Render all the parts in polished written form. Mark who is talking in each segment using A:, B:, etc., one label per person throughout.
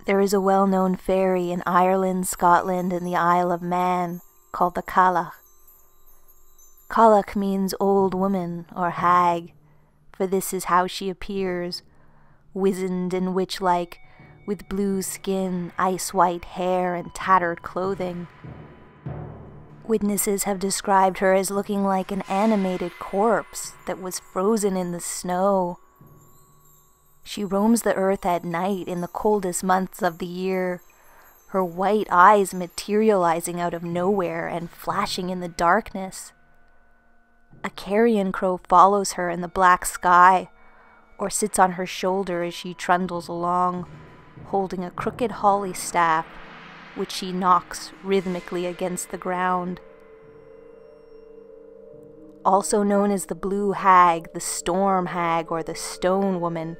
A: There is a well-known fairy in Ireland, Scotland, and the Isle of Man called the Cailleach. Cailleach means old woman or hag, for this is how she appears, wizened and witch-like, with blue skin, ice-white hair, and tattered clothing. Witnesses have described her as looking like an animated corpse that was frozen in the snow. She roams the earth at night in the coldest months of the year, her white eyes materializing out of nowhere and flashing in the darkness. A carrion crow follows her in the black sky, or sits on her shoulder as she trundles along, holding a crooked holly staff, which she knocks rhythmically against the ground. Also known as the Blue Hag, the Storm Hag, or the Stone Woman,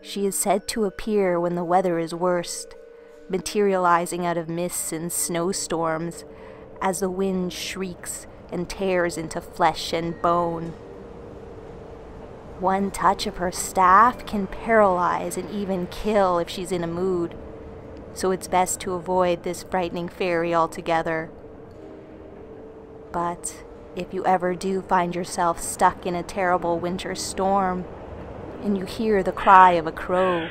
A: she is said to appear when the weather is worst, materializing out of mists and snowstorms as the wind shrieks and tears into flesh and bone. One touch of her staff can paralyze and even kill if she's in a mood, so it's best to avoid this frightening fairy altogether. But if you ever do find yourself stuck in a terrible winter storm, and you hear the cry of a crow,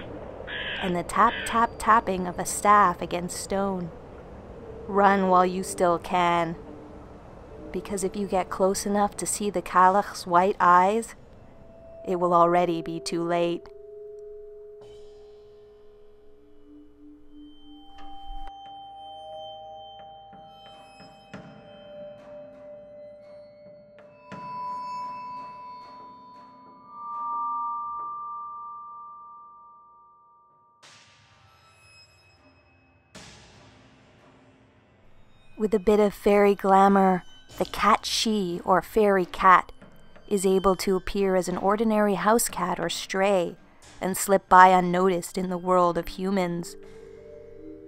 A: and the tap-tap-tapping of a staff against stone, run while you still can, because if you get close enough to see the Cailleach's white eyes, it will already be too late. With a bit of fairy glamour, the cat-she, or fairy cat, is able to appear as an ordinary house cat or stray and slip by unnoticed in the world of humans.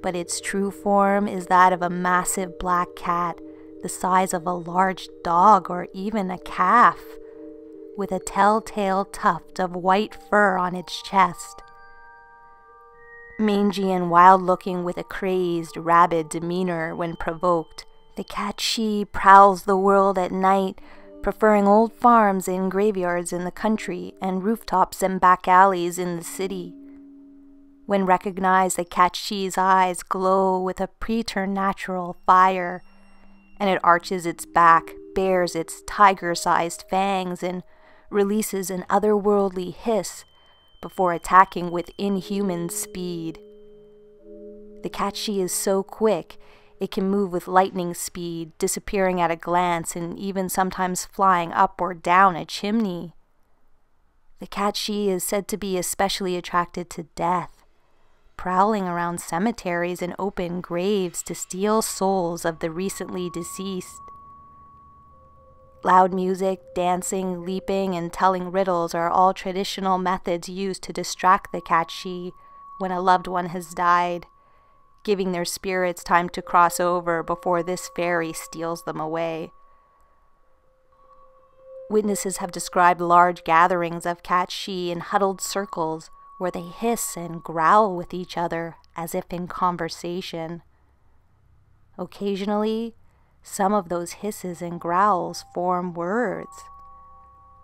A: But its true form is that of a massive black cat the size of a large dog or even a calf, with a telltale tuft of white fur on its chest. Mangy and wild-looking with a crazed, rabid demeanor when provoked, the cat-she prowls the world at night, preferring old farms and graveyards in the country and rooftops and back alleys in the city. When recognized, the cat-she's eyes glow with a preternatural fire, and it arches its back, bares its tiger-sized fangs, and releases an otherworldly hiss before attacking with inhuman speed. The cat-she is so quick, it can move with lightning speed, disappearing at a glance and even sometimes flying up or down a chimney. The cat-she is said to be especially attracted to death, prowling around cemeteries and open graves to steal souls of the recently deceased. Loud music, dancing, leaping, and telling riddles are all traditional methods used to distract the cat-she when a loved one has died, giving their spirits time to cross over before this fairy steals them away. Witnesses have described large gatherings of cat-she in huddled circles where they hiss and growl with each other as if in conversation. Occasionally, some of those hisses and growls form words,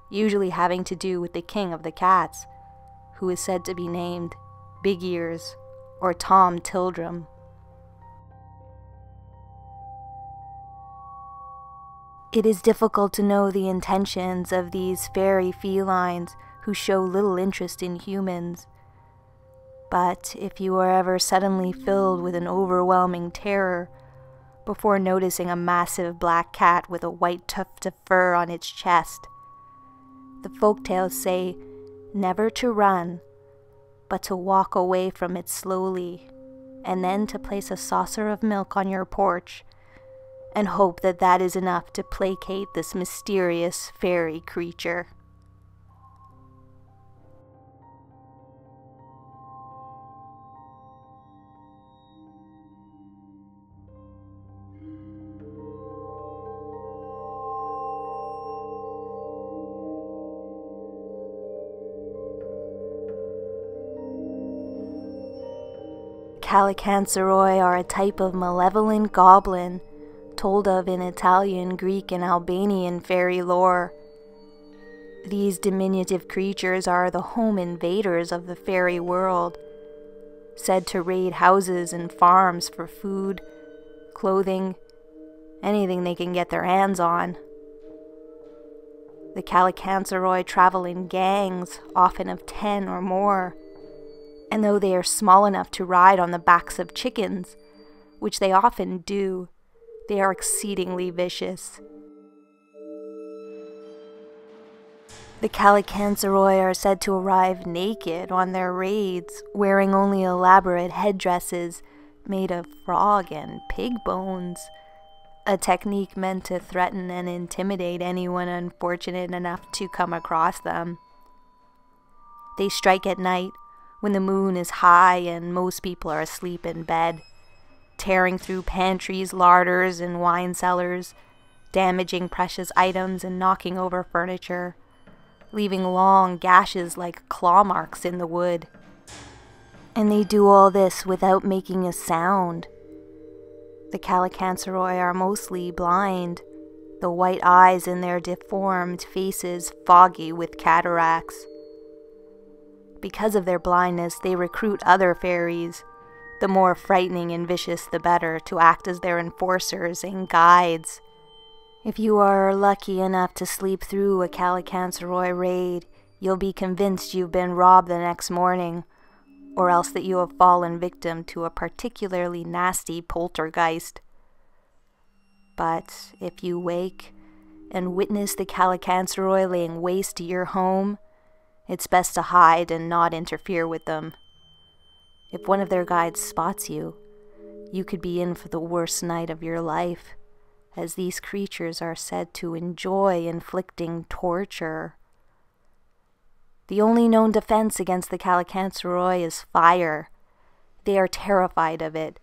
A: usually having to do with the king of the cats, who is said to be named Big Ears or Tom Tildrum. It is difficult to know the intentions of these fairy felines who show little interest in humans. But if you are ever suddenly filled with an overwhelming terror before noticing a massive black cat with a white tuft of fur on its chest, the folktales say never to run, but to walk away from it slowly, and then to place a saucer of milk on your porch and hope that that is enough to placate this mysterious fairy creature. Callicantzaroi are a type of malevolent goblin told of in Italian, Greek, and Albanian fairy lore. These diminutive creatures are the home invaders of the fairy world, said to raid houses and farms for food, clothing, anything they can get their hands on. The Callicantzaroi travel in gangs, often of 10 or more, and though they are small enough to ride on the backs of chickens, which they often do, they are exceedingly vicious. The Callicantzaroi are said to arrive naked on their raids, wearing only elaborate headdresses made of frog and pig bones, a technique meant to threaten and intimidate anyone unfortunate enough to come across them. They strike at night when the moon is high and most people are asleep in bed, tearing through pantries, larders, and wine cellars, damaging precious items and knocking over furniture, leaving long gashes like claw marks in the wood. And they do all this without making a sound. The Callicantzaroi are mostly blind, the white eyes in their deformed faces foggy with cataracts. Because of their blindness, they recruit other fairies, the more frightening and vicious the better, to act as their enforcers and guides. If you are lucky enough to sleep through a Callicantzaroi raid, you'll be convinced you've been robbed the next morning, or else that you have fallen victim to a particularly nasty poltergeist. But if you wake and witness the Callicantzaroi laying waste to your home, it's best to hide and not interfere with them. If one of their guides spots you, you could be in for the worst night of your life, as these creatures are said to enjoy inflicting torture. The only known defense against the Callicantzaroi is fire. They are terrified of it,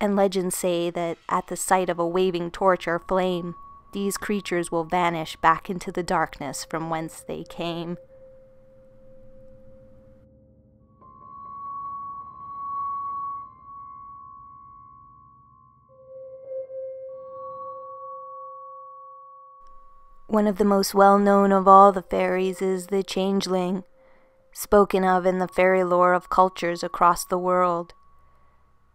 A: and legends say that at the sight of a waving torch or flame, these creatures will vanish back into the darkness from whence they came. One of the most well-known of all the fairies is the Changeling, spoken of in the fairy lore of cultures across the world.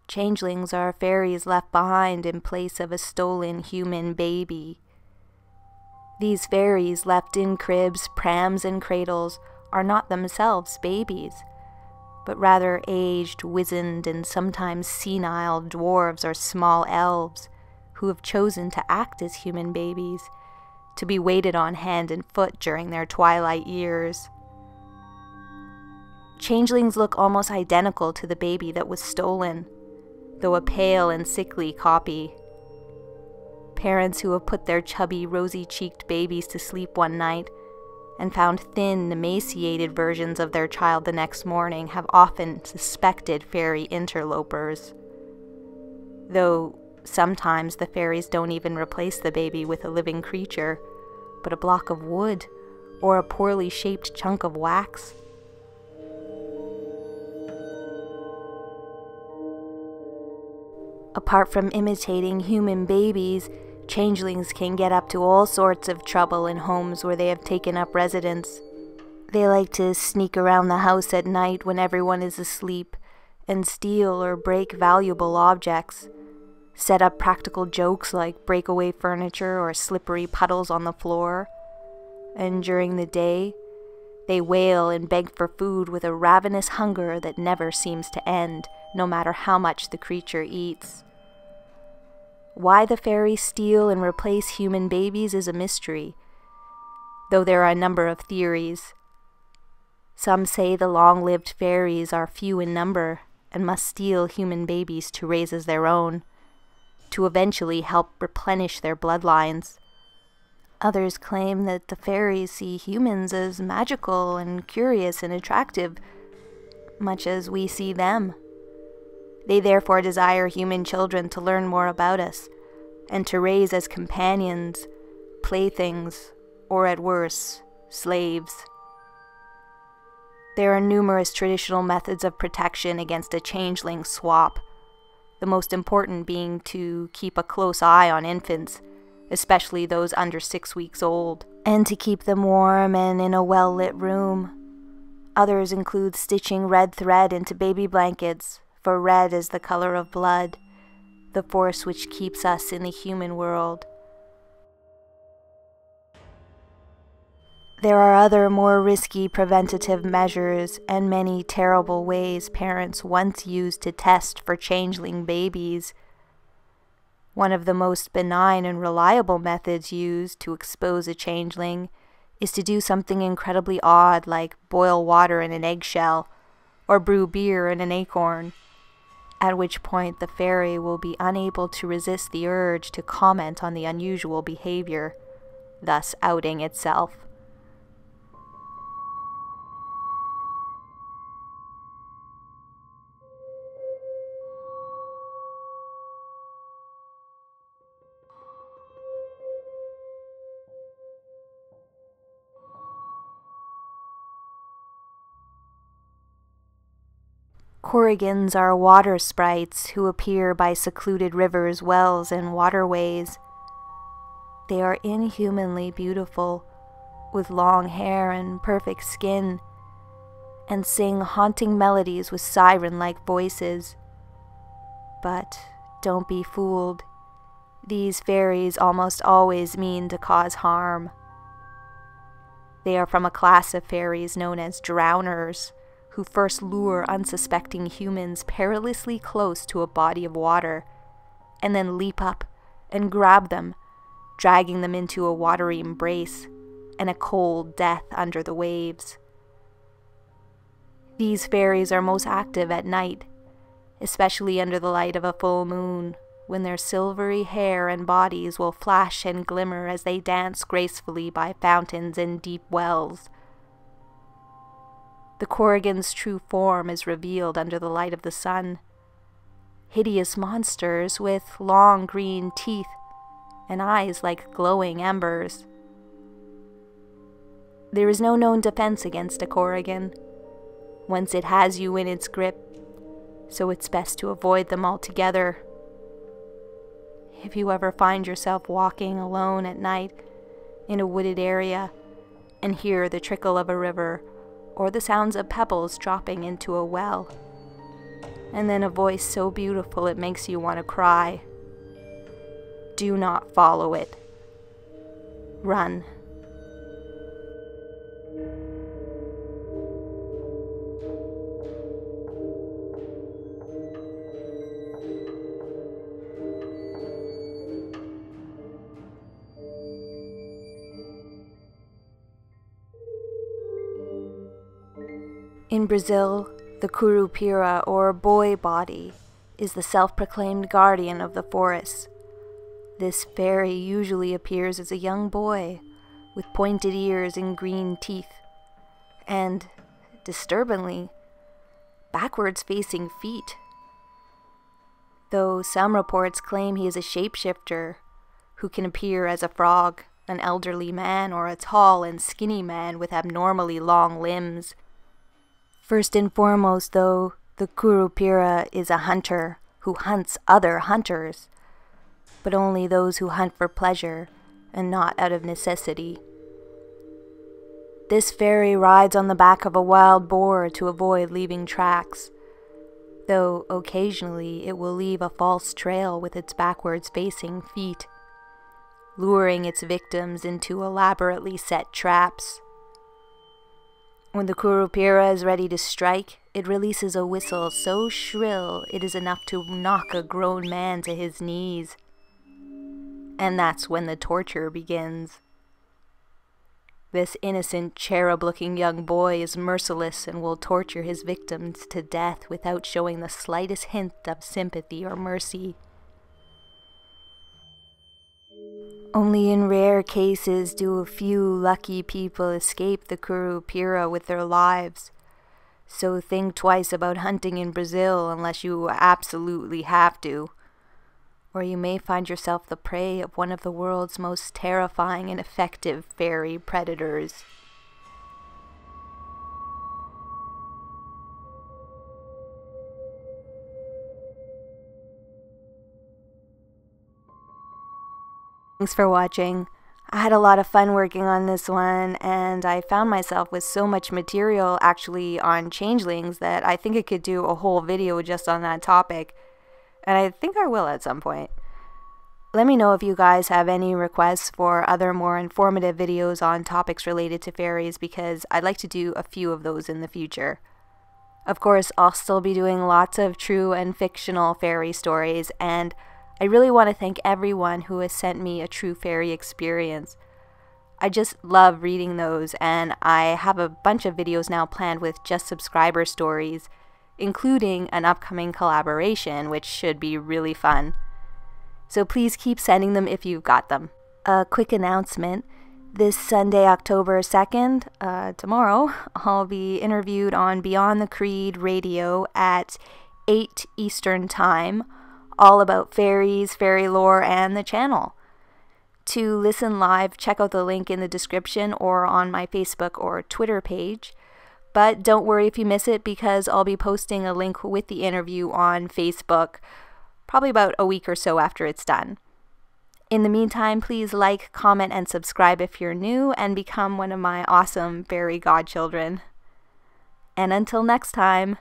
A: Changelings are fairies left behind in place of a stolen human baby. These fairies, left in cribs, prams, and cradles, are not themselves babies, but rather aged, wizened, and sometimes senile dwarves or small elves who have chosen to act as human babies, to be waited on hand and foot during their twilight years. Changelings look almost identical to the baby that was stolen, though a pale and sickly copy. Parents who have put their chubby, rosy-cheeked babies to sleep one night and found thin, emaciated versions of their child the next morning have often suspected fairy interlopers. Though sometimes the fairies don't even replace the baby with a living creature, but a block of wood or a poorly shaped chunk of wax. Apart from imitating human babies, changelings can get up to all sorts of trouble in homes where they have taken up residence. They like to sneak around the house at night when everyone is asleep and steal or break valuable objects, set up practical jokes like breakaway furniture or slippery puddles on the floor, and during the day, they wail and beg for food with a ravenous hunger that never seems to end, no matter how much the creature eats. Why the fairies steal and replace human babies is a mystery, though there are a number of theories. Some say the long-lived fairies are few in number and must steal human babies to raise as their own, to eventually help replenish their bloodlines. Others claim that the fairies see humans as magical and curious and attractive, much as we see them. They therefore desire human children to learn more about us, and to raise as companions, playthings, or at worst, slaves. There are numerous traditional methods of protection against a changeling swap, the most important being to keep a close eye on infants, especially those under 6 weeks old, and to keep them warm and in a well-lit room. Others include stitching red thread into baby blankets, for red is the color of blood, the force which keeps us in the human world. There are other more risky preventative measures and many terrible ways parents once used to test for changeling babies. One of the most benign and reliable methods used to expose a changeling is to do something incredibly odd like boil water in an eggshell or brew beer in an acorn, at which point the fairy will be unable to resist the urge to comment on the unusual behavior, thus outing itself. Corrigans are water sprites who appear by secluded rivers, wells, and waterways. They are inhumanly beautiful, with long hair and perfect skin, and sing haunting melodies with siren-like voices. But don't be fooled. These fairies almost always mean to cause harm. They are from a class of fairies known as drowners, who first lure unsuspecting humans perilously close to a body of water, and then leap up and grab them, dragging them into a watery embrace and a cold death under the waves. These fairies are most active at night, especially under the light of a full moon, when their silvery hair and bodies will flash and glimmer as they dance gracefully by fountains and deep wells. The Corrigan's true form is revealed under the light of the sun. Hideous monsters with long green teeth and eyes like glowing embers. There is no known defense against a Corrigan, once it has you in its grip, so it's best to avoid them altogether. If you ever find yourself walking alone at night in a wooded area and hear the trickle of a river or the sounds of pebbles dropping into a well, and then a voice so beautiful it makes you want to cry, do not follow it. Run. In Brazil, the Curupira, or boy body, is the self-proclaimed guardian of the forests. This fairy usually appears as a young boy, with pointed ears and green teeth, and, disturbingly, backwards-facing feet. Though some reports claim he is a shapeshifter, who can appear as a frog, an elderly man, or a tall and skinny man with abnormally long limbs. First and foremost, though, the Curupira is a hunter who hunts other hunters, but only those who hunt for pleasure and not out of necessity. This fairy rides on the back of a wild boar to avoid leaving tracks, though occasionally it will leave a false trail with its backwards-facing feet, luring its victims into elaborately set traps. When the Curupira is ready to strike, it releases a whistle so shrill it is enough to knock a grown man to his knees. And that's when the torture begins. This innocent, cherub-looking young boy is merciless and will torture his victims to death without showing the slightest hint of sympathy or mercy. Only in rare cases do a few lucky people escape the Curupira with their lives, so think twice about hunting in Brazil unless you absolutely have to, or you may find yourself the prey of one of the world's most terrifying and effective fairy predators. Thanks for watching. I had a lot of fun working on this one, and I found myself with so much material actually on Changlings that I think I could do a whole video just on that topic, and I think I will at some point. Let me know if you guys have any requests for other more informative videos on topics related to fairies, because I'd like to do a few of those in the future. Of course, I'll still be doing lots of true and fictional fairy stories, and I really want to thank everyone who has sent me a true fairy experience. I just love reading those, and I have a bunch of videos now planned with just subscriber stories, including an upcoming collaboration, which should be really fun. So please keep sending them if you've got them. A quick announcement. This Sunday, October 2nd, tomorrow, I'll be interviewed on Beyond the Creed Radio at 8 Eastern Time, all about fairies, fairy lore, and the channel. To listen live, check out the link in the description or on my Facebook or Twitter page. But don't worry if you miss it, because I'll be posting a link with the interview on Facebook probably about a week or so after it's done. In the meantime, please like, comment, and subscribe if you're new, and become one of my awesome fairy godchildren. And until next time,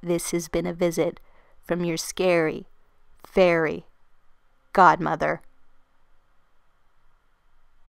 A: this has been a visit from your scary fairy godmother.